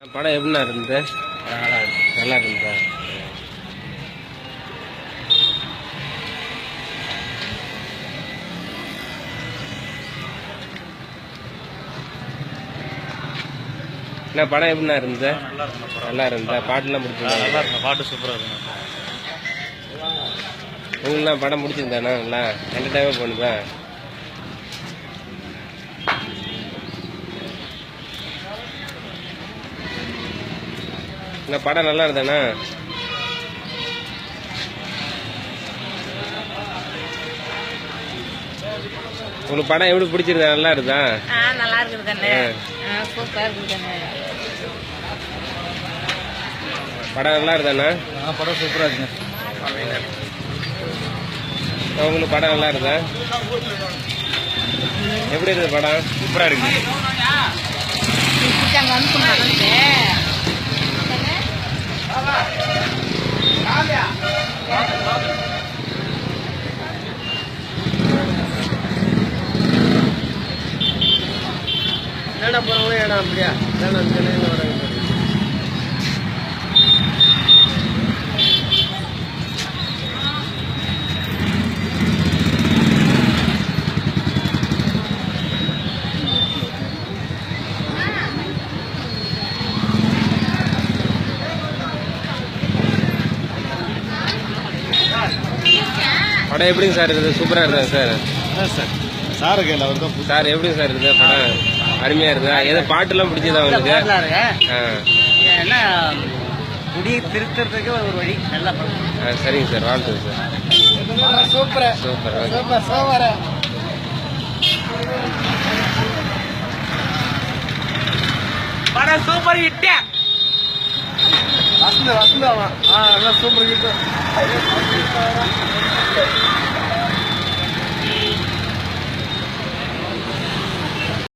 படம் எப்படிண்ணா இருந்தது? நல்லா இருந்ததா? என்ன படம் எப்படிண்ணா இருந்தது? நல்லா இருந்தா? பாட்டுலாம் பிடிச்சிருந்தா? நல்லா இருக்கும், பாட்டு சூப்பராக இருக்கும். உங்களுக்குலாம் படம் பிடிச்சிருந்தாண்ணா? நல்லா என்டர்டைமாக போனதா? இந்த படம் நல்லா இருந்தாண்ணா? உங்களுக்கு படம் எப்படி பிடிச்சிருந்தா? நல்லா இருந்தா? நல்லா இருக்குது கண்ணு. சூப்பரா இருக்குது கண்ணு. படம் நல்லா இருந்தாண்ணா? படம் சூப்பராக இருக்குங்க. உங்களுக்கு படம் நல்லா இருந்தா? எப்படி இருக்குது படம்? சூப்பராக இருக்கு. என்னடா போறவங்க இடம் அப்படியா? வர படம் எப்படிங்க சார் இருக்குது? சூப்பராக இருந்தா சார்? சார் சார் கேள்வி அவர் தான். சார் எப்படிங்க சார் இருக்குது படம்? அருமையா இருந்தா? ஏதோ பாட்டுலாம் பிடிச்சதா உங்களுக்கு? என்ன குடி திருத்துறதுக்கு ஒரு வழி நல்லா பண்ணுங்க. சரிங்க சார், வாழ்த்துங்க sir. Super super. Super super. படம் சூப்பர் ஹிட். வசந்தா நல்லா சூப்பர் ஹிட்.